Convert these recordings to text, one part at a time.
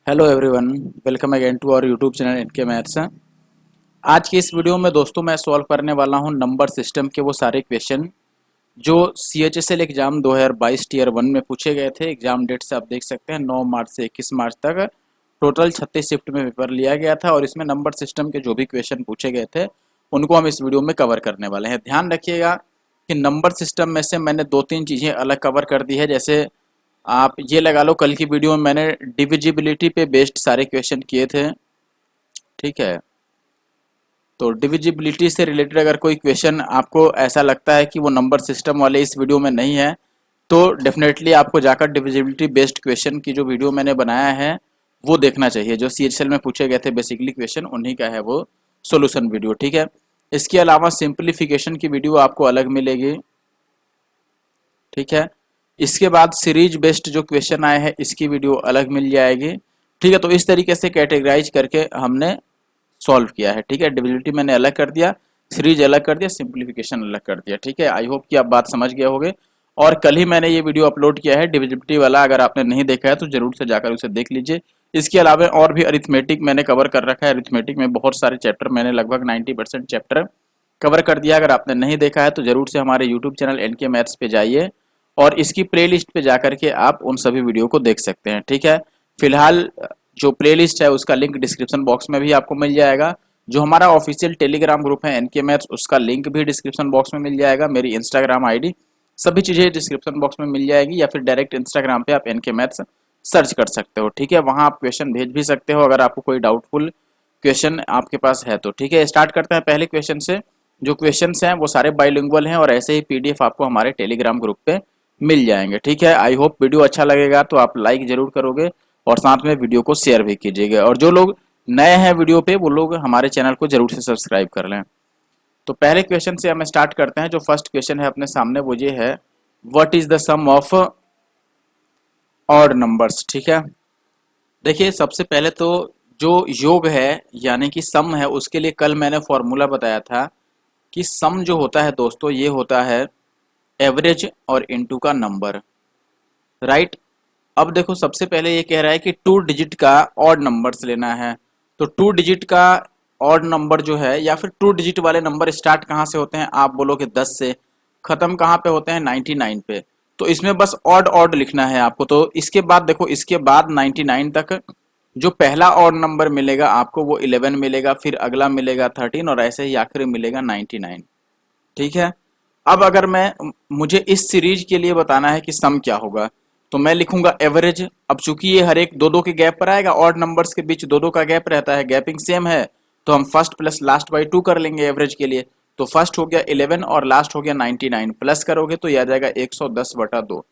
Hello everyone, welcome again to our YouTube channel N K maths. आज की इस video में दोस्तों मैं सॉल्व करने वाला हूं नंबर सिस्टम के वो सारे क्वेश्चन जो CHSL एग्जाम 2022 टीयर 1 में पूछे गए थे। एग्जाम डेट से आप देख सकते हैं 9 मार्च से 21 मार्च तक टोटल 36 शिफ्ट में पेपर लिया गया था और इसमें नंबर सिस्टम के जो भी क्वेश्चन पूछे गए थे उनको हम इस वीडियो में कवर करने वाले हैं। ध्यान रखिएगा कि नंबर सिस्टम में से मैंने 2-3 चीज़ें अलग कवर कर दी है। जैसे आप ये लगा लो, कल की वीडियो में मैंने डिविजिबिलिटी पे बेस्ड सारे क्वेश्चन किए थे, ठीक है। तो डिविजिबिलिटी से रिलेटेड अगर कोई क्वेश्चन आपको ऐसा लगता है कि वो नंबर सिस्टम वाले इस वीडियो में नहीं है तो डेफिनेटली आपको जाकर डिविजिबिलिटी बेस्ड क्वेश्चन की जो वीडियो मैंने बनाया है वो देखना चाहिए। जो CHL में पूछे गए थे बेसिकली क्वेश्चन, उन्हीं का है वो सोल्यूशन वीडियो, ठीक है। इसके अलावा सिंप्लीफिकेशन की वीडियो आपको अलग मिलेगी, ठीक है। इसके बाद सीरीज बेस्ड जो क्वेश्चन आए हैं इसकी वीडियो अलग मिल जाएगी, ठीक है। तो इस तरीके से कैटेगराइज करके हमने सॉल्व किया है, ठीक है। डिविजिबिलिटी मैंने अलग कर दिया, सीरीज अलग कर दिया, सिंप्लीफिकेशन अलग कर दिया, ठीक है। आई होप कि आप बात समझ गए होंगे। और कल ही मैंने ये वीडियो अपलोड किया है डिविजिबिलिटी वाला, अगर आपने नहीं देखा है तो जरूर से जाकर उसे देख लीजिए। इसके अलावा और भी अरिथमेटिक मैंने कवर कर रखा है। अरिथमेटिक में बहुत सारे चैप्टर मैंने लगभग 90% चैप्टर कवर कर दिया। अगर आपने नहीं देखा है तो जरूर से हमारे यूट्यूब चैनल एनके मैथ्स पे जाइए और इसकी प्लेलिस्ट पे जाकर के आप उन सभी वीडियो को देख सकते हैं, ठीक है। फिलहाल जो प्लेलिस्ट है उसका लिंक डिस्क्रिप्शन बॉक्स में भी आपको मिल जाएगा। जो हमारा ऑफिशियल टेलीग्राम ग्रुप है एनके मैथ्स, उसका लिंक भी डिस्क्रिप्शन बॉक्स में मिल जाएगा। मेरी इंस्टाग्राम आईडी, सभी चीज़ें डिस्क्रिप्शन बॉक्स में मिल जाएगी, या फिर डायरेक्ट इंस्टाग्राम पे आप एनके मैथ्स सर्च कर सकते हो, ठीक है। वहाँ आप क्वेश्चन भेज भी सकते हो अगर आपको कोई डाउटफुल क्वेश्चन आपके पास है तो, ठीक है। स्टार्ट करते हैं पहले क्वेश्चन से। जो क्वेश्चंस हैं वो सारे बाइलिंगुअल हैं और ऐसे ही PDF आपको हमारे टेलीग्राम ग्रुप पे मिल जाएंगे, ठीक है। आई होप वीडियो अच्छा लगेगा तो आप लाइक जरूर करोगे और साथ में वीडियो को शेयर भी कीजिएगा। और जो लोग नए हैं वीडियो पे वो लोग हमारे चैनल को जरूर से सब्सक्राइब कर लें। तो पहले क्वेश्चन से हम स्टार्ट करते हैं। जो फर्स्ट क्वेश्चन है अपने सामने वो ये है, what is the sum of odd numbers, ठीक है। देखिए सबसे पहले तो जो योग है यानी कि सम है, उसके लिए कल मैंने फॉर्मूला बताया था कि सम जो होता है दोस्तों ये होता है एवरेज और इनटू का नंबर, राइट। अब देखो सबसे पहले ये कह रहा है कि 2 डिजिट का ऑड नंबर्स लेना है। तो 2 डिजिट का ऑड नंबर जो है, या फिर 2 डिजिट वाले नंबर स्टार्ट कहाँ से होते हैं, आप बोलोगे 10 से, खत्म कहाँ पे होते हैं 99 पे। तो इसमें बस ऑड ऑड लिखना है आपको। तो इसके बाद देखो, इसके बाद 99 तक जो पहला ऑड नंबर मिलेगा आपको वो 11 मिलेगा, फिर अगला मिलेगा 13 और ऐसे ही आखिरी मिलेगा 99, ठीक है। अब अगर मुझे इस सीरीज के लिए बताना है कि सम क्या होगा तो मैं लिखूंगा एवरेज। अब चूंकि ये हर एक दो दो के गैप पर आएगा, ऑड नंबर्स के बीच दो दो का गैप रहता है, गैपिंग सेम है, तो हम फर्स्ट प्लस लास्ट बाई 2 कर लेंगे एवरेज के लिए। तो फर्स्ट हो गया 11 और लास्ट हो गया 99, प्लस करोगे तो ये आ जाएगा 110/2।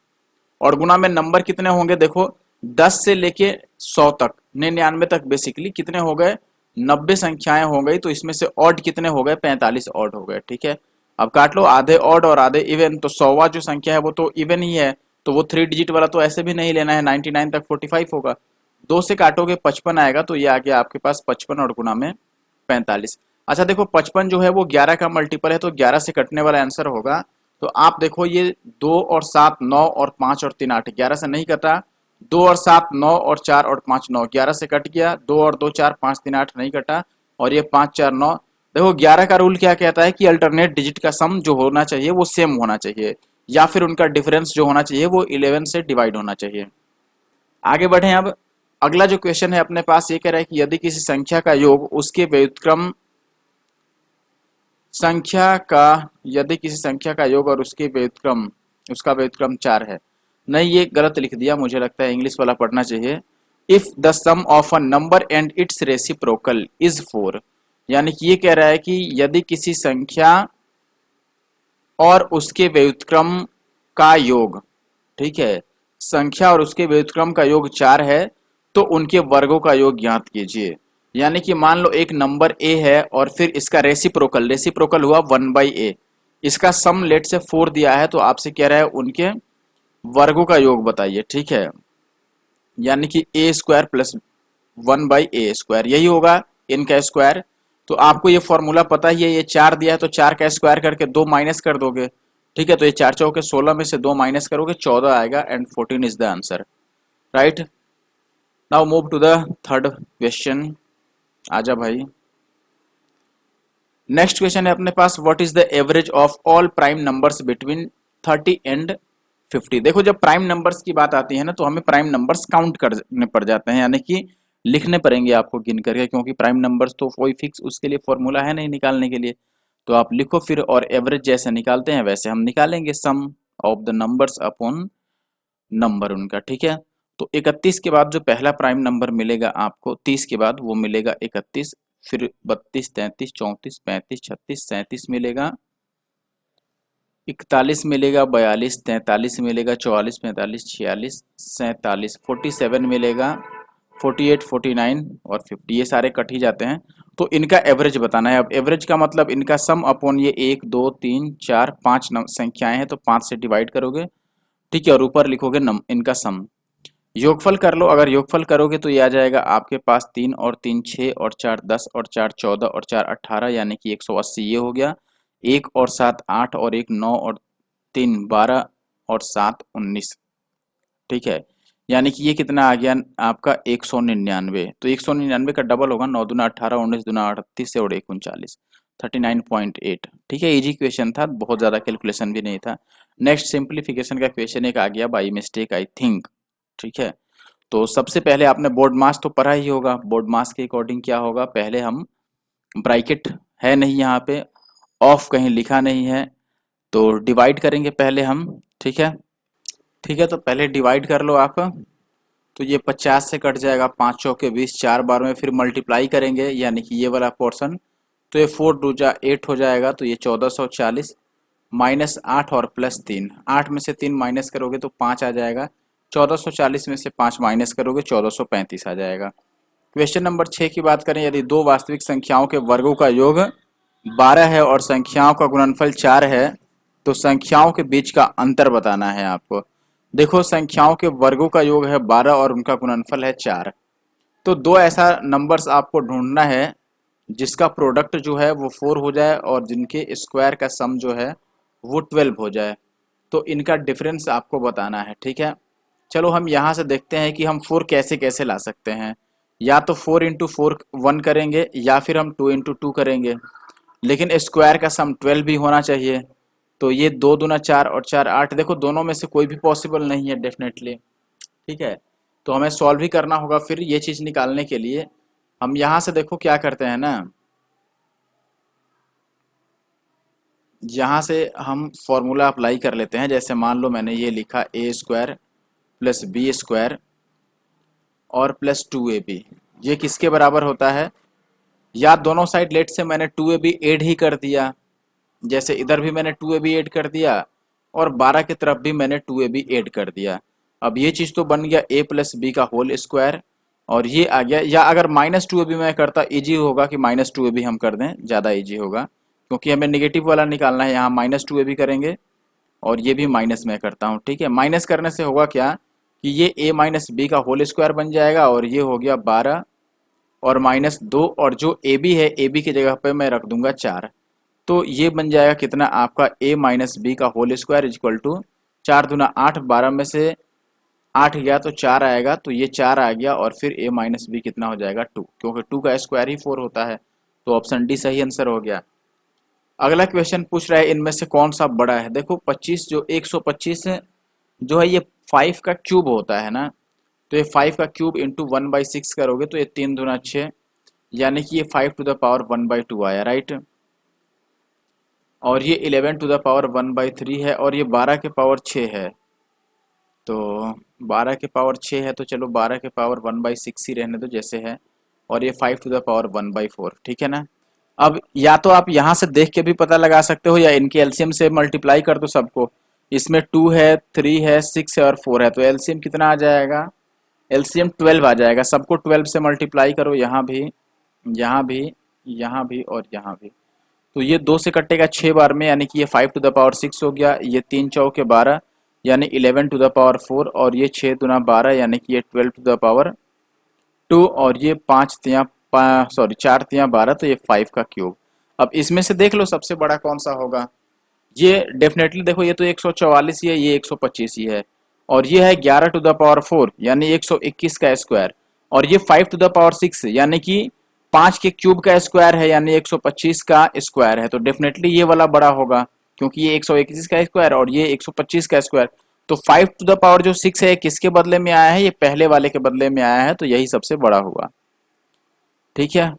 और गुना में नंबर कितने होंगे, देखो 10 से लेके 100 तक, 99 तक बेसिकली कितने हो गए, 90 संख्याएं हो गई। तो इसमें से ऑड कितने हो गए, 45 ऑड हो गए, ठीक है। अब काट लो, आधे ऑड और आधे इवन। तो 100वां जो संख्या है वो तो इवन ही है, तो वो 3 डिजिट वाला तो ऐसे भी नहीं लेना है, 99 तक 45 होगा। 2 से काटोगे 55 आएगा, तो ये आ गया आपके पास 55 और गुना में 45। अच्छा देखो 55 जो है वो 11 का मल्टीपल है, तो 11 से कटने वाला आंसर होगा। तो आप देखो ये 2 और 7 9 और 5 और 3 8, 11 से नहीं कटा। 2 और 7 9 और 4 और 5 9, 11 से कट गया। 2 और 2 4, 5 3 8 नहीं कटा, और ये 5 4 9। देखो 11 का रूल क्या कहता है कि अल्टरनेट डिजिट का सम जो होना चाहिए वो सेम होना चाहिए, या फिर उनका डिफरेंस जो होना चाहिए वो 11 से डिवाइड होना चाहिए। आगे बढ़े। अब अगला जो क्वेश्चन है अपने पास, ये कह रहा है कि यदि किसी संख्या का योग उसके व्युत्क्रम संख्या का यदि किसी संख्या का योग और उसका व्युत्क्रम 4 है। नहीं, ये गलत लिख दिया, मुझे लगता है इंग्लिश वाला पढ़ना चाहिए। If the sum of a number and its reciprocal is 4, यानी कि ये कह रहा है कि यदि किसी संख्या और उसके व्युत्क्रम का योग, ठीक है, संख्या और उसके व्युत्क्रम का योग 4 है तो उनके वर्गों का योग ज्ञात कीजिए। यानी कि मान लो एक नंबर a है और फिर इसका रेसिप्रोकल हुआ 1/a, इसका सम लेट से 4 दिया है, तो आपसे कह रहा है उनके वर्गों का योग बताइए, ठीक है। यानी कि a² + 1/a², यही होगा इनका स्क्वायर। तो आपको ये फॉर्मूला पता ही है, ये 4 दिया है तो 4 का स्क्वायर करके 2 माइनस कर दोगे, ठीक है। तो ये 4 चौके 16 में से 2 माइनस करोगे 14 आएगा, and 14 is the answer, right. Now move to the third question. आजा भाई। नेक्स्ट क्वेश्चन है अपने पास, what is the average of all prime numbers between 30 and 50। देखो जब प्राइम नंबर्स की बात आती है ना तो हमें प्राइम नंबर्स काउंट करने पड़ जाते हैं, यानी कि लिखने पड़ेंगे आपको गिन करके, क्योंकि प्राइम नंबर्स तो कोई फिक्स उसके लिए फॉर्मूला है नहीं निकालने के लिए। तो आप लिखो फिर, और एवरेज जैसे निकालते हैं वैसे हम निकालेंगे, sum of the numbers upon number उनका, ठीक है। तो 31 के बाद जो पहला प्राइम नंबर मिलेगा आपको 30 के बाद, वो मिलेगा 31, फिर 32, 33, 34, 35, 36, 37 मिलेगा, 41 मिलेगा, 42, 43 मिलेगा, 44, 45, 46, 47, 47 मिलेगा, 48, 49 और 50, ये सारे कट ही जाते हैं। तो इनका एवरेज बताना है। अब एवरेज का मतलब इनका सम अपॉन ये 1 2 3 4 5 संख्याएं हैं तो 5 से डिवाइड करोगे, ठीक है, और ऊपर लिखोगे इनका सम। योगफल कर लो, अगर योगफल करोगे तो ये आ जाएगा आपके पास 3 और 3 6 और 4 10 और 4 14 और 4 18, यानी कि 180 ये हो गया। 1 और 7 8 और 1 9 और 3 12 और 7 19, ठीक है, यानी कि ये कितना आ गया आपका 199। तो 199 का डबल होगा, 9 दूना 18, 19 दूना 38 और 1 39, 39.8, ठीक है। इजी क्वेश्चन था, बहुत ज़्यादा कैलकुलेशन भी नहीं था। नेक्स्ट सिंप्लीफिकेशन का क्वेश्चन एक आ गया बाई मिस्टेक आई थिंक, ठीक है। तो सबसे पहले आपने बोर्ड मास तो पढ़ा ही होगा। बोर्ड मास के अकॉर्डिंग क्या होगा, पहले हम ब्रैकेट है नहीं यहाँ पे, ऑफ कहीं लिखा नहीं है, तो डिवाइड करेंगे पहले हम, ठीक है। ठीक है, तो पहले डिवाइड कर लो आप। तो ये 50 से कट जाएगा, 5 चौके 20, 4 बार में फिर मल्टीप्लाई करेंगे, यानी कि ये वाला पोर्शन। तो ये 4 2 जा 8 हो जाएगा, तो ये 1440 माइनस 8 और प्लस 3, 8 में से 3 माइनस करोगे तो 5 आ जाएगा, 1440 में से 5 माइनस करोगे 1435 आ जाएगा। क्वेश्चन नंबर 6 की बात करें, यदि दो वास्तविक संख्याओं के वर्गों का योग 12 है और संख्याओं का गुणनफल 4 है तो संख्याओं के बीच का अंतर बताना है आपको। देखो संख्याओं के वर्गों का योग है 12 और उनका गुणनफल है 4, तो दो ऐसा नंबर्स आपको ढूंढना है जिसका प्रोडक्ट जो है वो 4 हो जाए और जिनके स्क्वायर का सम जो है वो 12 हो जाए। तो इनका डिफरेंस आपको बताना है, ठीक है। चलो हम यहाँ से देखते हैं कि हम 4 कैसे कैसे ला सकते हैं। या तो 4 इंटू 4 1 करेंगे, या फिर हम 2 इंटू 2 करेंगे, लेकिन स्क्वायर का सम 12 भी होना चाहिए। तो ये 2 दूना 4 और 4 8, देखो दोनों में से कोई भी पॉसिबल नहीं है डेफिनेटली, ठीक है। तो हमें सॉल्व ही करना होगा फिर ये चीज़ निकालने के लिए। हम यहाँ से देखो क्या करते हैं ना, यहाँ से हम फॉर्मूला अप्लाई कर लेते हैं। जैसे मान लो मैंने ये लिखा ए स्क्वायर प्लस बी स्क्वायर और प्लस 2ab, ये किसके बराबर होता है, या दोनों साइड लेट से मैंने 2ab ऐड ही कर दिया, जैसे इधर भी मैंने 2ab ऐड कर दिया और 12 की तरफ भी मैंने 2ab ऐड कर दिया। अब ये चीज़ तो बन गया a प्लस बी का होल स्क्वायर, और ये आ गया, या अगर माइनस 2ab मैं करता, इजी होगा कि माइनस 2ab हम कर दें, ज़्यादा इजी होगा क्योंकि हमें नेगेटिव वाला निकालना है। यहाँ माइनस 2ab करेंगे और ये भी माइनस में करता हूँ, ठीक है। माइनस करने से होगा क्या कि ये a माइनस बी का होल स्क्वायर बन जाएगा और ये हो गया 12 और माइनस 2, और जो ए बी है ए बी की जगह पे मैं रख दूंगा 4। तो ये बन जाएगा कितना आपका a माइनस बी का होल स्क्वायर इक्वल टू 4 दूना 8, 12 में से 8 गया तो 4 आएगा, तो ये 4 आ गया, और फिर a माइनस बी कितना हो जाएगा 2, क्योंकि 2 का स्क्वायर ही 4 होता है। तो ऑप्शन डी सही आंसर हो गया। अगला क्वेश्चन पूछ रहा है इनमें से कौन सा बड़ा है। देखो 25 जो 125 जो है ये 5 का क्यूब होता है ना, तो ये 5 का क्यूब इंटू 1/6 करोगे तो ये 3 दूना 6, यानी कि ये 5 टू द पावर 1/2 आया, राइट। और ये 11 टू द पावर 1/3 है, और ये 12 के पावर 6 है। तो 12 के पावर 6 है, तो चलो 12 के पावर 1/6 ही रहने दो जैसे है, और ये 5 टू द पावर 1/4, ठीक है ना। अब या तो आप यहाँ से देख के भी पता लगा सकते हो, या इनके एलसीएम से मल्टीप्लाई कर दो सबको। इसमें 2 है, 3 है, 6 है और 4 है, तो एलसीएम कितना आ जाएगा, एलसीएम 12 आ जाएगा। सबको 12 से मल्टीप्लाई करो, यहाँ भी, यहाँ भी, यहाँ भी और यहाँ भी। तो ये 2 से कटेगा 6 बार में, यानी कि ये 5 टू द पावर 6 हो गया। ये 3 चौके 12 यानी 11 टू द पावर 4, और ये 6 दूना 12 यानी कि ये 12 टू द पावर 2, और ये 4 तियाँ 12, तो ये 5 का क्यूब। अब इसमें से देख लो सबसे बड़ा कौन सा होगा। ये डेफिनेटली देखो, ये तो 144 ही है, ये 125 ही है, और ये है 11 टू द पावर 4 यानी 121 का स्क्वायर। और ये 5⁶ यानी कि 5 के क्यूब का स्क्वायर है, यानी 125 का स्क्वायर है, तो डेफिनेटली ये वाला बड़ा होगा क्योंकि ये 121 का स्क्वायर और ये 125 का स्क्वायर। तो 5⁶ है किसके बदले में आया है, ये पहले वाले के बदले में आया है, तो यही सबसे बड़ा हुआ। ठीक है,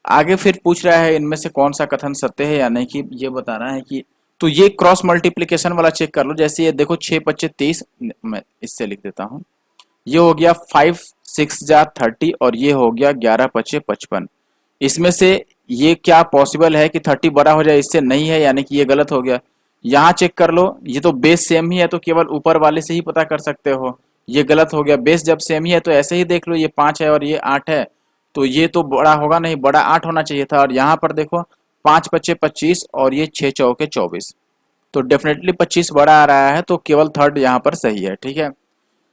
आगे फिर पूछ रहा है इनमें से कौन सा कथन सत्य है या नहीं, कि ये बताना है कि तो ये क्रॉस मल्टीप्लीकेशन वाला चेक कर लो। जैसे ये देखो 6×5 = 30, मैं इससे लिख देता हूं, ये हो गया 5×6 = 30 और ये हो गया 11×5 = 55। इसमें से ये क्या पॉसिबल है कि 30 बड़ा हो जाए, इससे नहीं है, यानी कि ये गलत हो गया। यहाँ चेक कर लो, ये तो बेस सेम ही है तो केवल ऊपर वाले से ही पता कर सकते हो, ये गलत हो गया। बेस जब सेम ही है तो ऐसे ही देख लो, ये 5 है और ये 8 है, तो ये तो बड़ा होगा नहीं, बड़ा 8 होना चाहिए था। और यहाँ पर देखो 5×5 = 25 और ये 6×4 = 24, तो डेफिनेटली 25 बड़ा आ रहा है, तो केवल थर्ड यहाँ पर सही है। ठीक है,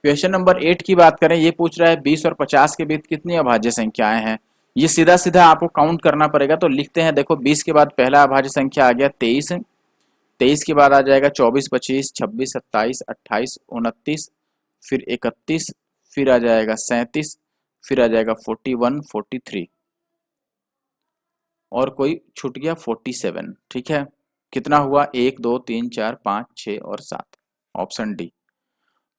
क्वेश्चन नंबर 8 की बात करें, ये पूछ रहा है 20 और 50 के बीच कितनी अभाज्य संख्याएं हैं। ये सीधा सीधा आपको काउंट करना पड़ेगा, तो लिखते हैं। देखो 20 के बाद पहला अभाज्य संख्या आ गया 23, 23 के बाद आ जाएगा 24, 25, 26, 27, 28, 29, फिर 31, फिर आ जाएगा 37, फिर आ जाएगा 41, 43 और कोई छूट गया 47। ठीक है, कितना हुआ 1 2 3 4 5 6 और 7, ऑप्शन डी।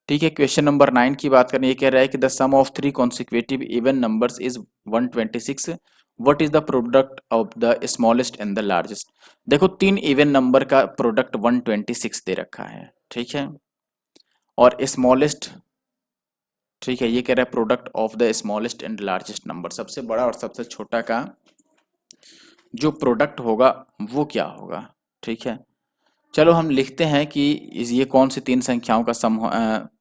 ठीक है, क्वेश्चन नंबर 9 की बात करें, ये कह रहा है कि the sum of 3 consecutive even numbers is 126, what is the product of the smallest and the largest. देखो 3 इवन नंबर का प्रोडक्ट 126 दे रखा है। ठीक है, और स्मॉलेस्ट, ठीक है, ये कह रहा है product of the smallest and largest number, सबसे बड़ा और सबसे छोटा का जो प्रोडक्ट होगा वो क्या होगा। ठीक है, चलो हम लिखते हैं कि ये कौन सी 3 संख्याओं का सम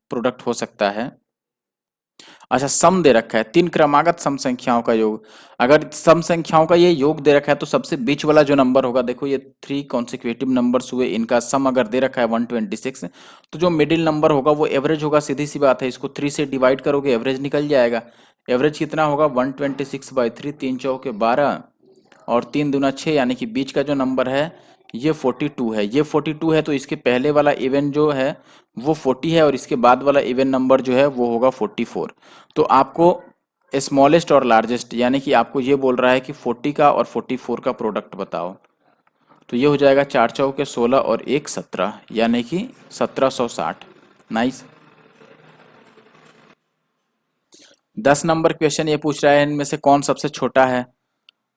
प्रोडक्ट हो सकता है। अच्छा, सम दे रखा है 3 क्रमागत सम संख्याओं का योग। अगर सम संख्याओं का ये योग दे रखा है तो सबसे बीच वाला जो नंबर होगा, देखो ये 3 कॉन्सिक्यूटिव नंबर्स हुए, इनका सम अगर दे रखा है 126, तो जो मिडिल नंबर होगा वो एवरेज होगा। सीधी सी बात है, इसको 3 से डिवाइड करोगे एवरेज निकल जाएगा। एवरेज कितना होगा 126/3, 3×4 = 12 और 3×2 = 6, यानी कि बीच का जो नंबर है ये 42 है। ये 42 है तो इसके पहले वाला इवन जो है वो 40 है और इसके बाद वाला इवन नंबर जो है वो होगा 44। तो आपको स्मॉलेस्ट और लार्जेस्ट, यानी कि आपको ये बोल रहा है कि 40 का और 44 का प्रोडक्ट बताओ। तो ये हो जाएगा 4×4 = 16 और 1 17, यानी कि 1760। नाइस। 10 नंबर क्वेश्चन ये पूछ रहा है इनमें से कौन सबसे छोटा है।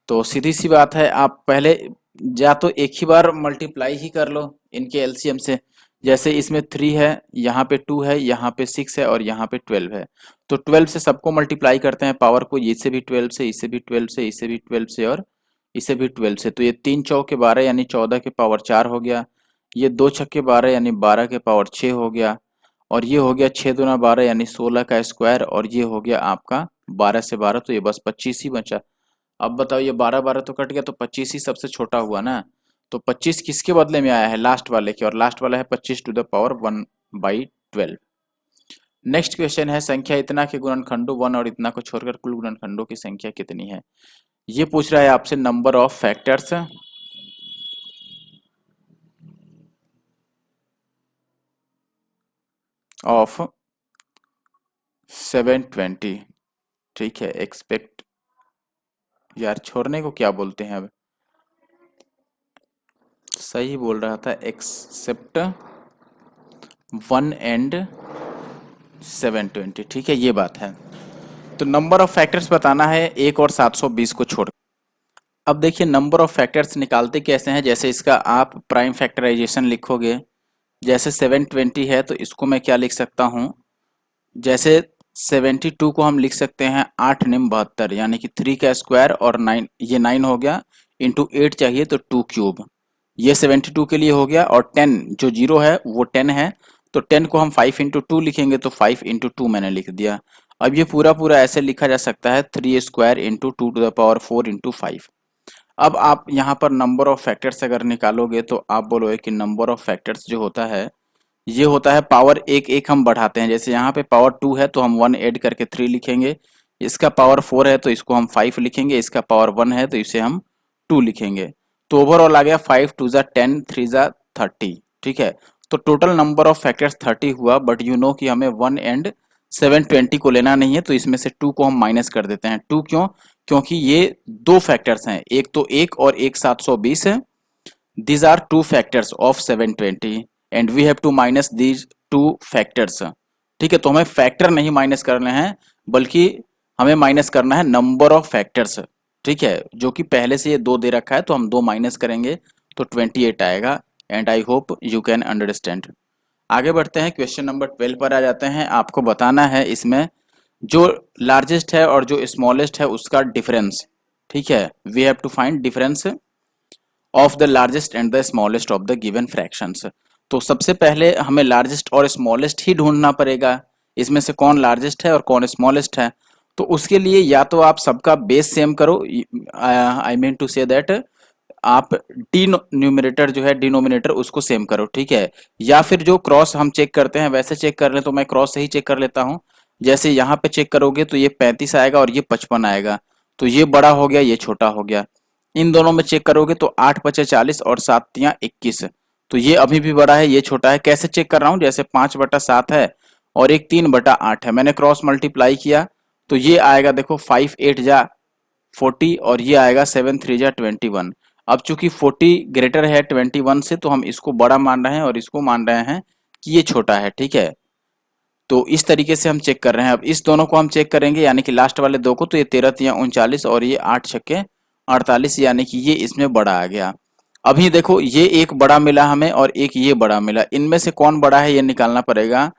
तो सीधी सी बात है, आप पहले या तो एक ही बार मल्टीप्लाई ही कर लो इनके एलसीएम से। जैसे इसमें 3 है, यहाँ पे 2 है, यहाँ पे 6 है और यहाँ पे 12 है, तो 12 से सबको मल्टीप्लाई करते हैं पावर को, इसे भी 12 से, इसे भी 12 से, इसे भी 12 से और इसे भी 12 से। तो ये 3×4 = 12 यानी 14 के पावर 4 हो गया। ये 2×6 = 12 यानी 12 के पावर 6 हो गया। और ये हो गया 6×2 = 12 यानी 16 का स्क्वायर। और ये हो गया आपका 12 से 12, तो ये बस 25 ही बचा। अब बताओ, ये 12 12 तो कट गया, तो 25 ही सबसे छोटा हुआ ना। तो 25 किसके बदले में आया है, लास्ट वाले के, और लास्ट वाला है 25⁻1/12। नेक्स्ट क्वेश्चन है, संख्या इतना के गुणनखंडों 1 और इतना को छोड़कर कुल गुणनखंडों की संख्या कितनी है। ये पूछ रहा है आपसे नंबर ऑफ फैक्टर्स ऑफ 720। ठीक है, एक्सपेक्ट, यार छोड़ने को क्या बोलते हैं, अब सही बोल रहा था, एक्सेप्ट 1 एंड 720। ठीक है, ये बात है। तो नंबर ऑफ फैक्टर्स बताना है 1 और 720 को छोड़। अब देखिए नंबर ऑफ फैक्टर्स निकालते कैसे हैं। जैसे इसका आप प्राइम फैक्टराइजेशन लिखोगे, जैसे 720 है तो इसको मैं क्या लिख सकता हूँ, जैसे 72 को हम लिख सकते हैं 8 निम 72, यानी कि 3 का स्क्वायर और 9, ये 9 हो गया, इंटू 8 चाहिए तो 2³ ये 72 के लिए हो गया। और 10 जो 0 है वो 10 है, तो 10 को हम 5×2 लिखेंगे, तो 5×2 मैंने लिख दिया। अब ये पूरा पूरा ऐसे लिखा जा सकता है 3² × 2⁴ × 5। अब आप यहाँ पर नंबर ऑफ फैक्टर्स अगर निकालोगे तो आप बोलोगे कि नंबर ऑफ फैक्टर्स जो होता है ये होता है पावर एक एक हम बढ़ाते हैं। जैसे यहाँ पे पावर 2 है तो हम 1 ऐड करके 3 लिखेंगे, इसका पावर 4 है तो इसको हम 5 लिखेंगे, इसका पावर 1 है तो इसे हम 2 लिखेंगे। तो ओवरऑल आ गया 5 2 ज़ा 10, 3 ज़ा 30। ठीक है, तो टोटल नंबर ऑफ फैक्टर्स 30 हुआ, बट यू नो कि हमें 1 एंड 720 को लेना नहीं है, तो इसमें से 2 को हम माइनस कर देते हैं। 2 क्यों? क्योंकि ये दो फैक्टर्स हैं, एक तो 1 और एक 720 है। These are two factors of 720 and we have to minus these two factors. ठीक है, तो हमें फैक्टर नहीं माइनस करने हैं, बल्कि हमें माइनस करना है नंबर ऑफ फैक्टर्स। ठीक है, जो कि पहले से ये 2 दे रखा है, तो हम 2 माइनस करेंगे तो 28 आएगा। And I hope you can understand. आगे बढ़ते हैं, क्वेश्चन नंबर 12 पर आ जाते हैं। आपको बताना है इसमें जो लार्जेस्ट है और जो स्मॉलेस्ट है उसका डिफरेंस। ठीक है, we have to find difference of the largest and the smallest of the given fractions. तो सबसे पहले हमें लार्जेस्ट और स्मॉलेस्ट ही ढूंढना पड़ेगा, इसमें से कौन लार्जेस्ट है और कौन स्मॉलेस्ट है। तो उसके लिए या तो आप सबका बेस सेम करो, I mean to say that आप डी न्यूमरेटर जो है डिनोमिनेटर उसको सेम करो। ठीक है, या फिर जो क्रॉस हम चेक करते हैं वैसे चेक कर लें, तो मैं क्रॉस से ही चेक कर लेता हूं। जैसे यहाँ पे चेक करोगे तो ये 35 आएगा और ये 55 आएगा, तो ये बड़ा हो गया, ये छोटा हो गया। इन दोनों में चेक करोगे तो 8 पचे 40 और 7 तियां 21, तो ये अभी भी बड़ा है, ये छोटा है। कैसे चेक कर रहा हूँ? जैसे 5/7 है और एक 3/8 है, मैंने क्रॉस मल्टीप्लाई किया तो ये आएगा, देखो 5 8 जा 40 और ये आएगा 7 3 जा 21। अब चूंकि 40 ग्रेटर है 21 से, तो हम इसको बड़ा मान रहे हैं और इसको मान रहे हैं कि ये छोटा है। ठीक है, तो इस तरीके से हम चेक कर रहे हैं। अब इस दोनों को हम चेक करेंगे, यानी कि लास्ट वाले दो को, तो ये 13 तियां 39 और ये 8 छक्के 48, यानी कि ये इसमें बड़ा आ गया। अभी देखो ये एक बड़ा मिला हमें और एक ये बड़ा मिला, इनमें से कौन बड़ा है ये निकालना पड़ेगा।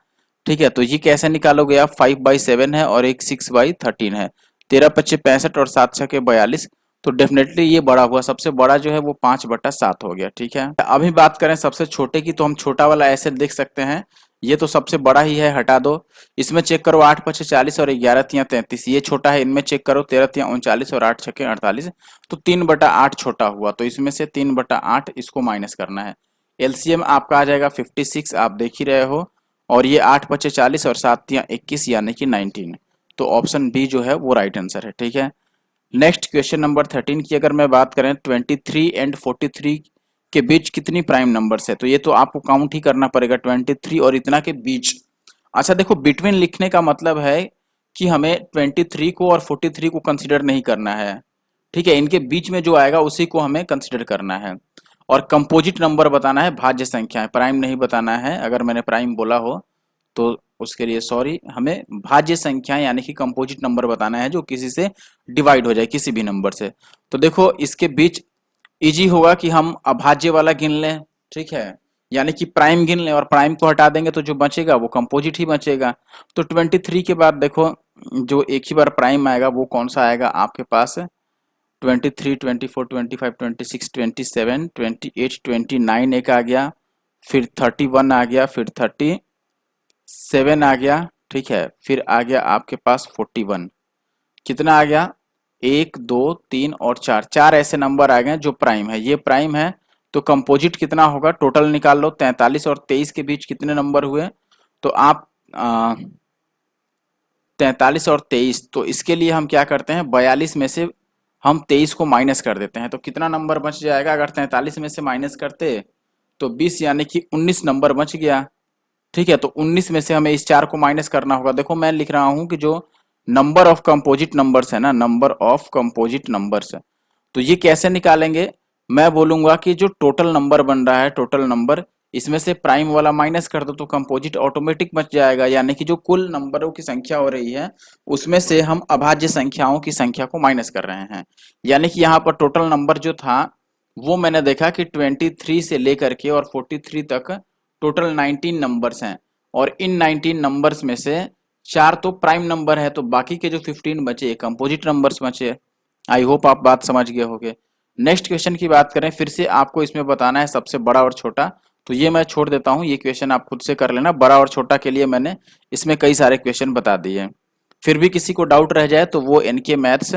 ठीक है, तो ये कैसे निकालोगे आप? 5/7 है और एक 6/13 है, 13 पच्चे 65 और 7 छक्के 42, तो डेफिनेटली ये बड़ा हुआ। सबसे बड़ा जो है वो 5/7 हो गया। ठीक है, अभी बात करें सबसे छोटे की, तो हम छोटा वाला ऐसे देख सकते हैं, ये तो सबसे बड़ा ही है, हटा दो। इसमें चेक करो 8 पचे 40 और 11 तियां 33, ये छोटा है। इनमें चेक करो 13 तियां 39 और 8 छक्के 48, तो 3/8 छोटा हुआ, तो इसमें से 3/8 इसको माइनस करना है। एलसीएम आपका आ जाएगा 56, आप देख ही रहे हो, और ये 8 पचे 40 और 7 तियां 21 यानी कि 19, तो ऑप्शन बी जो है वो राइट आंसर है। ठीक है, नेक्स्ट क्वेश्चन नंबर 13 की अगर मैं बात करें, 23 एंड 43 के बीच कितनी प्राइम नंबर्स है, तो ये तो आपको काउंट ही करना पड़ेगा, 23 और इतना के बीच। अच्छा देखो, बिटवीन लिखने का मतलब है कि हमें 23 को और 43 को कंसिडर नहीं करना है। ठीक है, इनके बीच में जो आएगा उसी को हमें कंसिडर करना है। और कंपोजिट नंबर बताना है, भाज्य संख्या है, प्राइम नहीं बताना है। अगर मैंने प्राइम बोला हो तो उसके लिए सॉरी, हमें भाज्य संख्या यानी कि कंपोजिट नंबर बताना है जो किसी से डिवाइड हो जाए, किसी भी नंबर से। तो देखो इसके बीच इजी होगा कि हम अभाज्य वाला गिन लें। ठीक है, यानी कि प्राइम गिन लें और प्राइम को हटा देंगे तो जो बचेगा वो कंपोजिट ही बचेगा। तो 23 के बाद देखो जो एक ही बार प्राइम आएगा वो कौन सा आएगा आपके पास? 23 24 25 26 27 28 29 एक आ गया, फिर 31 आ गया, फिर 37 आ गया। ठीक है, फिर आ गया आपके पास 41। कितना आ गया? 1 2 3 और 4, 4 ऐसे नंबर आ गए जो प्राइम है। ये प्राइम है, तो कंपोजिट कितना होगा? टोटल निकाल लो। 43 और 23 के बीच कितने नंबर हुए? तो आप 43 और 23, तो इसके लिए हम क्या करते हैं, 42 में से हम 23 को माइनस कर देते हैं, तो कितना नंबर बच जाएगा? अगर 43 में से माइनस करते तो 20, यानी कि 19 नंबर बच गया। ठीक है, तो 19 में से हमें इस 4 को माइनस करना होगा। देखो मैं लिख रहा हूं कि जो नंबर ऑफ कंपोजिट नंबर्स है ना, नंबर ऑफ कंपोजिट नंबर्स, तो ये कैसे निकालेंगे? मैं बोलूंगा कि जो टोटल नंबर बन रहा है, टोटल नंबर, इसमें से प्राइम वाला माइनस कर दो तो कंपोजिट ऑटोमेटिक बच जाएगा। यानी कि जो कुल नंबरों की संख्या हो रही है उसमें से हम अभाज्य संख्याओं की संख्या को माइनस कर रहे हैं। यानी कि यहाँ पर टोटल नंबर जो था वो मैंने देखा कि 23 से लेकर के और 43 तक टोटल 19 नंबर्स हैं, और इन 19 नंबर्स में से 4 तो प्राइम नंबर है, तो बाकी के जो 15 बचे कंपोजिट नंबर्स बचे। आई होप आप बात समझ गए होंगे। नेक्स्ट क्वेश्चन की बात करें, फिर से आपको इसमें बताना है सबसे बड़ा और छोटा, तो ये मैं छोड़ देता हूँ, ये क्वेश्चन आप खुद से कर लेना। बड़ा और छोटा के लिए मैंने इसमें कई सारे क्वेश्चन बता दिए। फिर भी किसी को डाउट रह जाए तो वो एनके मैथ्स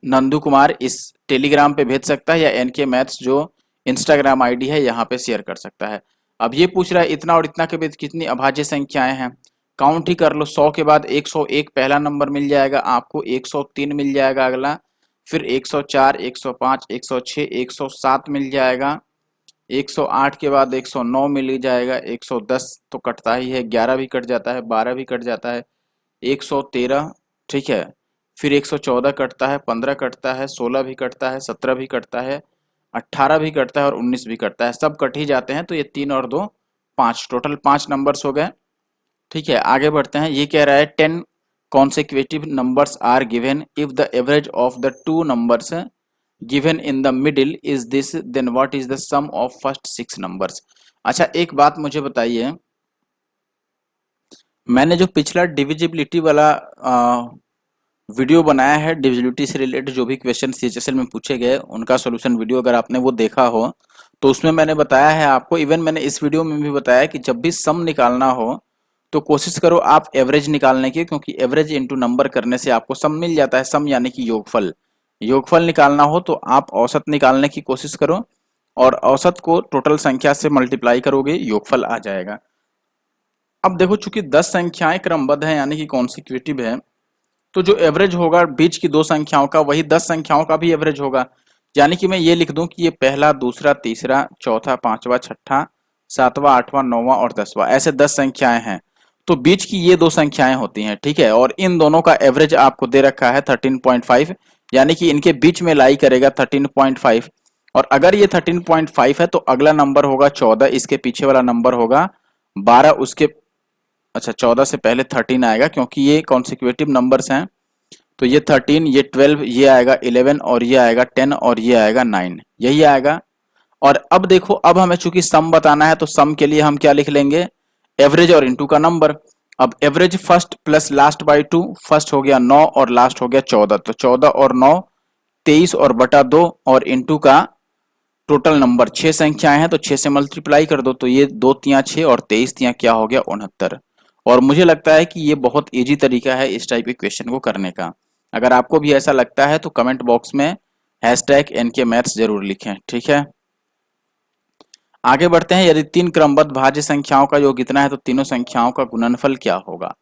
नंदू कुमार इस टेलीग्राम पे भेज सकता है, या एनके मैथ्स जो इंस्टाग्राम आईडी है यहाँ पे शेयर कर सकता है। अब ये पूछ रहा है इतना और इतना के बीच कितनी अभाज्य संख्याएं हैं, काउंट ही कर लो। 100 के बाद 101 पहला नंबर मिल जाएगा आपको, 103 मिल जाएगा अगला, फिर 104 105 106 107 मिल जाएगा, 108 के बाद 109 मिल जाएगा, 110 तो कटता ही है, 11 भी कट जाता है, 12 भी कट जाता है, 113, ठीक है। फिर 114 कटता है, 15 कटता है, 16 भी कटता है, 17 भी कटता है, 18 भी कटता है और 19 भी कटता है। सब कट ही जाते हैं, तो ये 3 और 2 5, टोटल 5 नंबर्स हो गए। ठीक है, आगे बढ़ते हैं। ये कह रहा है 10 consecutive numbers are given if the average of the two numbers given in the middle is this, then what is the sum of first 6 numbers। अच्छा, एक बात मुझे बताइए, मैंने जो पिछला डिविजिबिलिटी वाला वीडियो बनाया है, डिविजिबिलिटी से रिलेटेड जो भी क्वेश्चन सीएचएसएल में पूछे गए उनका सॉल्यूशन वीडियो, अगर आपने वो देखा हो तो उसमें मैंने बताया है आपको, इवन मैंने इस वीडियो में भी बताया कि जब भी सम निकालना हो तो कोशिश करो आप एवरेज निकालने की, क्योंकि एवरेज इनटू नंबर करने से आपको सम मिल जाता है। सम यानी कि योगफल, योगफल निकालना हो तो आप औसत निकालने की कोशिश करो और औसत को टोटल संख्या से मल्टीप्लाई करोगे, योगफल आ जाएगा। अब देखो, चूंकि 10 संख्याएं क्रमबद्ध है यानी कि कॉन्सिक्यूटिव है, तो जो एवरेज होगा बीच की दो संख्याओं का, वही 10 संख्याओं का भी एवरेज होगा। यानी कि मैं ये लिख दूं कि ये पहला, दूसरा, तीसरा, चौथा, पांचवा, छठा, सातवां, आठवां, नौवां और 10वां, ऐसे 10 संख्याएं हैं, तो बीच की ये दो संख्याएं होती हैं। ठीक है, और इन दोनों का एवरेज आपको दे रखा है 13.5, यानी कि इनके बीच में लाई करेगा 13.5। और अगर ये 13.5 है तो अगला नंबर होगा 14, इसके पीछे वाला नंबर होगा 12, उसके, अच्छा 14 से पहले 13 आएगा क्योंकि ये कॉन्सिक्यूटिव नंबर्स हैं, तो ये 13, ये 12, ये आएगा 11 और ये आएगा 10 और ये आएगा 9, यही आएगा। और अब देखो, अब हमें चूंकि सम बताना है तो सम के लिए हम क्या लिख लेंगे, एवरेज और इनटू का नंबर। अब average first plus last by 2, first हो गया 9 और लास्ट हो गया 14, तो 14 और 9 23 और बटा 2 और इनटू का टोटल नंबर 6 संख्याएं हैं तो 6 से मल्टीप्लाई कर दो, तो ये 2 तिया 6 और 23 तिया क्या हो गया 69। और मुझे लगता है कि ये बहुत इजी तरीका है इस टाइप के क्वेश्चन को करने का। अगर आपको भी ऐसा लगता है तो कमेंट बॉक्स में #NKMaths जरूर लिखें। ठीक है, आगे बढ़ते हैं। यदि 3 क्रमबद्ध भाज्य संख्याओं का योग इतना है तो तीनों संख्याओं का गुणनफल क्या होगा।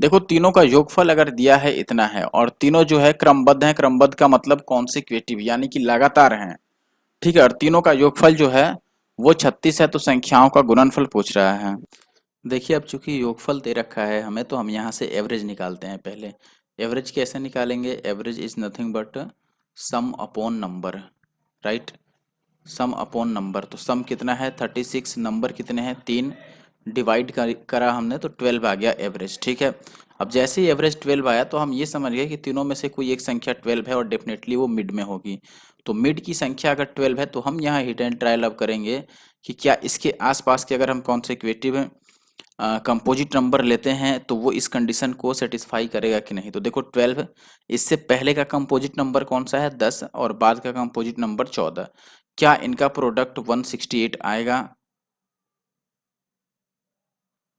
देखो, तीनों का योगफल अगर दिया है इतना है और तीनों जो है क्रमबद्ध है, क्रमबद्ध का मतलब कॉन्सिक्यूटिव यानी कि लगातार हैं। ठीक है, और तीनों का योगफल जो है वो 36 है, तो संख्याओं का गुणनफल पूछ रहा है। देखिए, अब चूंकि योगफल दे रखा है हमें, तो हम यहाँ से एवरेज निकालते हैं। पहले एवरेज कैसे निकालेंगे, average is nothing but some upon number, right, some upon number. तो सम कितना है 36, नंबर कितने हैं 3, डिवाइड करा हमने तो 12 आ गया एवरेज। ठीक है, अब जैसे ही एवरेज 12 आया तो हम ये समझ गए कि तीनों में से कोई एक संख्या 12 है और डेफिनेटली वो मिड में होगी। तो मिड की संख्या अगर 12 है तो हम यहाँ हिट एंड ट्रायल अब करेंगे कि क्या इसके आसपास के अगर हम कॉन्सिक्यूटिव कंपोजिट नंबर लेते हैं तो वो इस कंडीशन को सेटिस्फाई करेगा कि नहीं। तो देखो 12, इससे पहले का कंपोजिट नंबर कौन सा है 10 और बाद का कंपोजिट नंबर 14, क्या इनका प्रोडक्ट 168 आएगा।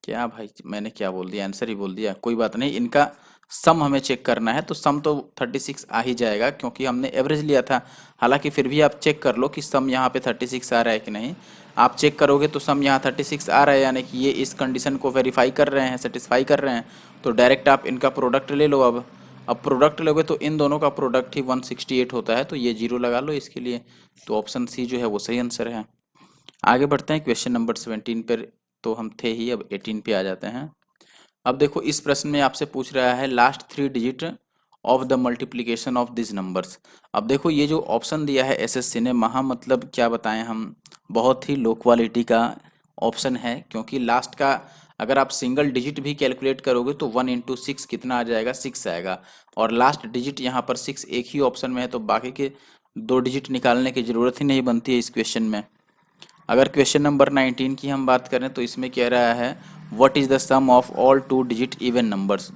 क्या भाई, मैंने क्या बोल दिया, आंसर ही बोल दिया, कोई बात नहीं, इनका सम हमें चेक करना है। तो सम तो 36 आ ही जाएगा क्योंकि हमने एवरेज लिया था। हालांकि फिर भी आप चेक कर लो कि सम यहाँ पे 36 आ रहा है कि नहीं। आप चेक करोगे तो सम यहाँ 36 आ रहा है, यानी कि ये इस कंडीशन को वेरीफाई कर रहे हैं, सेटिस्फाई कर रहे हैं। तो डायरेक्ट आप इनका प्रोडक्ट ले लो। अब प्रोडक्ट लोगे तो इन दोनों का प्रोडक्ट ही 168 होता है, तो ये 0 लगा लो इसके लिए। तो ऑप्शन सी जो है वो सही आंसर है। आगे बढ़ते हैं क्वेश्चन नंबर 17 पर, तो हम थे ही, अब 18 पे आ जाते हैं। अब देखो, इस प्रश्न में आपसे पूछ रहा है last 3 digit of the multiplication of this numbers. अब देखो, ये जो ऑप्शन दिया है एसएससी ने, महा मतलब क्या बताएं हम, बहुत ही लो क्वालिटी का ऑप्शन है, क्योंकि लास्ट का अगर आप सिंगल डिजिट भी कैलकुलेट करोगे तो 1 इंटू 6 कितना आ जाएगा 6 आएगा, और लास्ट डिजिट यहाँ पर 6 एक ही ऑप्शन में है, तो बाकी के 2 डिजिट निकालने की जरूरत ही नहीं बनती है इस क्वेश्चन में। अगर क्वेश्चन नंबर 19 की हम बात करें तो इसमें कह रहा है what is the sum of all 2 digit even numbers.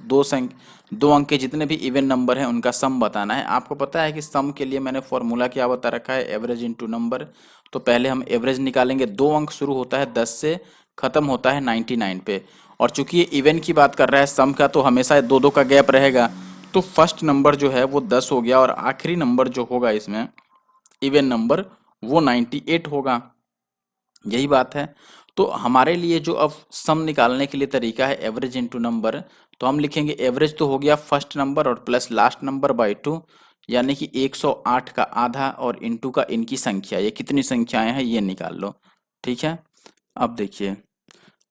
दो अंक के जितने भी इवन नंबर हैं उनका सम बताना है। आपको पता है कि सम के लिए मैंने फॉर्मूला क्या बता रखा है, एवरेज इंटू नंबर। तो पहले हम एवरेज निकालेंगे। 2 अंक शुरू होता है 10 से, खत्म होता है 99 पे, और चूंकि ये इवन की बात कर रहा है सम का, तो हमेशा 2-2 का गैप रहेगा। तो फर्स्ट नंबर जो है वो 10 हो गया और आखिरी नंबर जो होगा इसमें इवन नंबर वो 98 होगा। यही बात है। तो हमारे लिए जो अब सम निकालने के लिए तरीका है एवरेज इनटू नंबर, तो हम लिखेंगे एवरेज तो हो गया फर्स्ट नंबर और प्लस लास्ट नंबर बाई 2, यानी कि 108 का आधा और इनटू का इनकी संख्या, ये कितनी संख्याएं हैं ये निकाल लो। ठीक है। अब देखिए,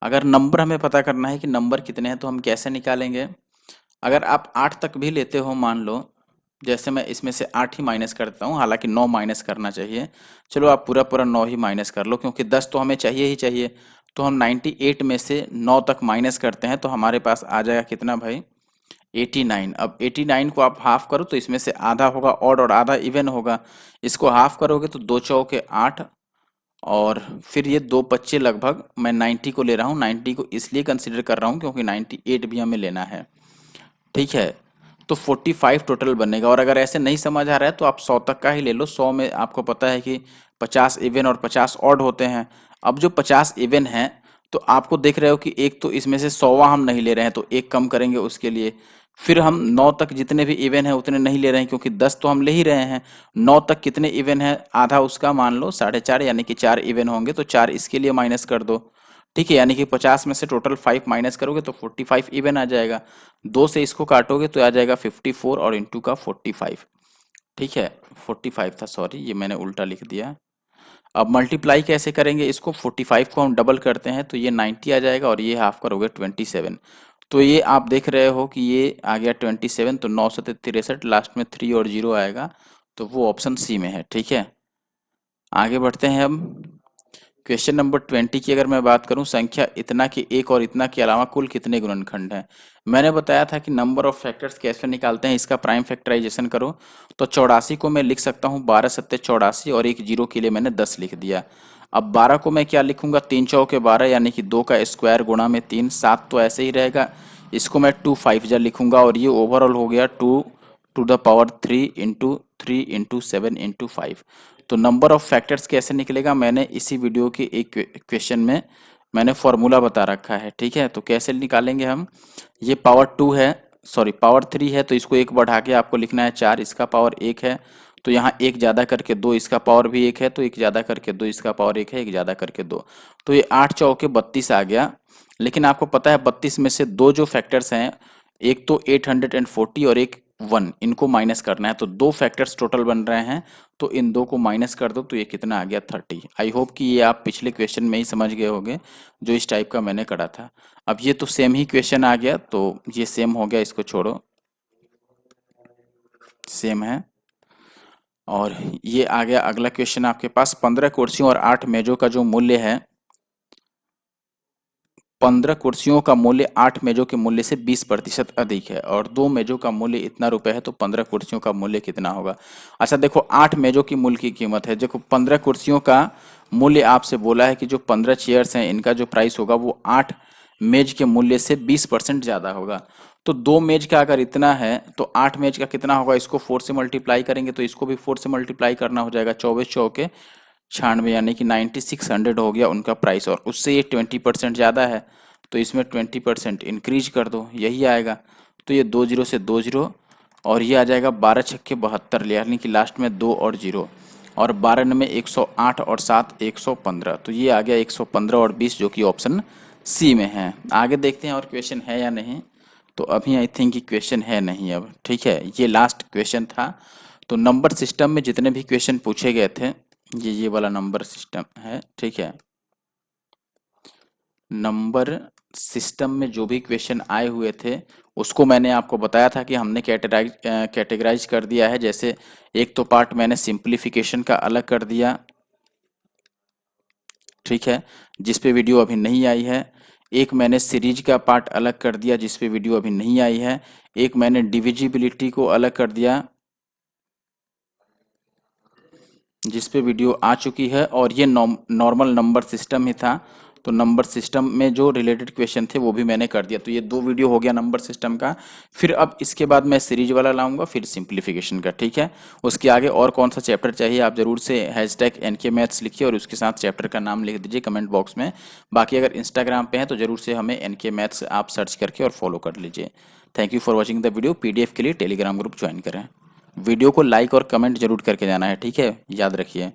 अगर नंबर हमें पता करना है कि नंबर कितने हैं तो हम कैसे निकालेंगे। अगर आप 8 तक भी लेते हो, मान लो, जैसे मैं इसमें से 8 ही माइनस करता हूँ, हालांकि 9 माइनस करना चाहिए। चलो आप पूरा पूरा 9 ही माइनस कर लो, क्योंकि 10 तो हमें चाहिए ही चाहिए। तो हम 98 में से 9 तक माइनस करते हैं तो हमारे पास आ जाएगा कितना भाई, 89। अब 89 को आप हाफ करो तो इसमें से आधा होगा ऑड और आधा इवन होगा। इसको हाफ करोगे तो 2 चौके 8, और फिर ये 2 बच्चे लगभग, मैं 90 को ले रहा हूँ। 90 को इसलिए कंसिडर कर रहा हूँ क्योंकि 98 भी हमें लेना है, ठीक है। तो 45 टोटल बनेगा। और अगर ऐसे नहीं समझ आ रहा है तो आप 100 तक का ही ले लो। 100 में आपको पता है कि 50 इवन और 50 ऑड होते हैं। अब जो 50 इवन हैं तो आपको देख रहे हो कि एक तो इसमें से 100वां हम नहीं ले रहे हैं, तो एक कम करेंगे उसके लिए। फिर हम 9 तक जितने भी इवन हैं उतने नहीं ले रहे हैं, क्योंकि 10 तो हम ले ही रहे हैं। 9 तक कितने इवन हैं, आधा उसका मान लो 4.5, यानी कि 4 इवन होंगे, तो 4 इसके लिए माइनस कर दो, ठीक है। यानी कि 50 में से टोटल 5 माइनस करोगे तो 45 इवन आ जाएगा। 2 से इसको काटोगे तो आ जाएगा 54 और इंटू का 45, ठीक है। 45 था, सॉरी, ये मैंने उल्टा लिख दिया। अब मल्टीप्लाई कैसे करेंगे इसको, 45 को हम डबल करते हैं तो ये 90 आ जाएगा, और ये हाफ करोगे 27। तो ये आप देख रहे हो कि ये आ गया 27। तो 9 से 63, लास्ट में 3 और 0 आएगा, तो वो ऑप्शन सी में है, ठीक है। आगे बढ़ते हैं हम। क्वेश्चन नंबर 20 की अगर मैं बात करूं, संख्या इतना के एक और इतना के अलावा कुल कितने गुणनखंड हैं। मैंने बताया था कि नंबर ऑफ फैक्टर्स कैसे निकालते हैं, इसका प्राइम फैक्टराइजेशन करो। तो 84 को मैं लिख सकता हूं 12 सत्ते 84, और एक जीरो के लिए मैंने 10 लिख दिया। अब 12 को मैं क्या लिखूंगा, 3 चौके 12, यानी कि 2 का स्क्वायर गुणा में 3, 7 तो ऐसे ही रहेगा। इसको मैं 2 5 जा लिखूंगा, और ये ओवरऑल हो गया 2 to the power 3 into 3 into 7 into 5। तो नंबर ऑफ फैक्टर्स कैसे निकलेगा, मैंने इसी वीडियो के एक क्वेश्चन में मैंने फॉर्मूला बता रखा है, ठीक है। तो कैसे निकालेंगे हम, ये पावर 2 है, सॉरी पावर 3 है, तो इसको एक बढ़ा के आपको लिखना है 4, इसका पावर 1 है, तो यहाँ एक ज़्यादा करके 2, इसका पावर भी 1 है, तो एक ज़्यादा करके 2, इसका पावर 1 है, एक ज़्यादा करके 2, तो ये 8 चौके 32 आ गया। लेकिन आपको पता है 32 में से दो जो फैक्टर्स हैं, एक तो 840 और एक 1, इनको माइनस करना है, तो 2 फैक्टर्स टोटल बन रहे हैं, तो इन 2 को माइनस कर दो तो ये कितना आ गया 30। आई होप कि ये आप पिछले क्वेश्चन में ही समझ गए होंगे जो इस टाइप का मैंने करा था। अब ये तो सेम ही क्वेश्चन आ गया, तो ये सेम हो गया, इसको छोड़ो, सेम है। और ये आ गया अगला क्वेश्चन आपके पास, 15 कुर्सियों और 8 मेजों का जो मूल्य है, 15 कुर्सियों का मूल्य 8 मेजों के मूल्य से 20% अधिक है, और 2 मेजों का मूल्य इतना रुपए है, तो 15 कुर्सियों का मूल्य कितना होगा। अच्छा देखो, 8 मेजों की मूल्य की कीमत है, देखो 15 कुर्सियों का मूल्य आपसे बोला है कि जो 15 चेयर्स हैं इनका जो प्राइस होगा वो 8 मेज के मूल्य से 20% ज़्यादा होगा। तो 2 मेज का अगर इतना है तो 8 मेज का कितना होगा, इसको 4 से मल्टीप्लाई करेंगे तो इसको भी 4 से मल्टीप्लाई करना हो जाएगा, 24 चौके 96, यानी कि 9600 हो गया उनका प्राइस, और उससे ये 20% ज़्यादा है, तो इसमें 20% इंक्रीज कर दो, यही आएगा। तो ये 2 जीरो से 2 जीरो, और ये आ जाएगा 12 छक्के 72, यानी कि लास्ट में 2 और 0, और 12 में 108 और 7 115, तो ये आ गया 115 और 20, जो कि ऑप्शन सी में है। आगे देखते हैं और क्वेश्चन है या नहीं। तो अभी आई थिंक क्वेश्चन है नहीं अब, ठीक है, ये लास्ट क्वेश्चन था। तो नंबर सिस्टम में जितने भी क्वेश्चन पूछे गए थे, ये वाला नंबर सिस्टम है, ठीक है। नंबर सिस्टम में जो भी क्वेश्चन आए हुए थे उसको मैंने आपको बताया था कि हमने कैटेगराइज कर दिया है। जैसे एक तो पार्ट मैंने सिंप्लीफिकेशन का अलग कर दिया, ठीक है, जिस पे वीडियो अभी नहीं आई है। एक मैंने सीरीज का पार्ट अलग कर दिया जिस पे वीडियो अभी नहीं आई है। एक मैंने डिविजिबिलिटी को अलग कर दिया जिस पे वीडियो आ चुकी है, और ये नॉर्मल नंबर सिस्टम ही था, तो नंबर सिस्टम में जो रिलेटेड क्वेश्चन थे वो भी मैंने कर दिया। तो ये 2 वीडियो हो गया नंबर सिस्टम का। फिर अब इसके बाद मैं सीरीज वाला लाऊंगा, फिर सिंप्लीफिकेशन का, ठीक है। उसके आगे और कौन सा चैप्टर चाहिए आप जरूर से #NK मैथ्स लिखिए, और उसके साथ चैप्टर का नाम लिख दीजिए कमेंट बॉक्स में। बाकी अगर इंस्टाग्राम पे हैं तो जरूर से हमें NK मैथ्स आप सर्च करके और फॉलो कर लीजिए। Thank you for watching the video. PDF के लिए टेलीग्राम ग्रुप ज्वाइन करें। वीडियो को लाइक और कमेंट जरूर करके जाना है, ठीक है, याद रखिए।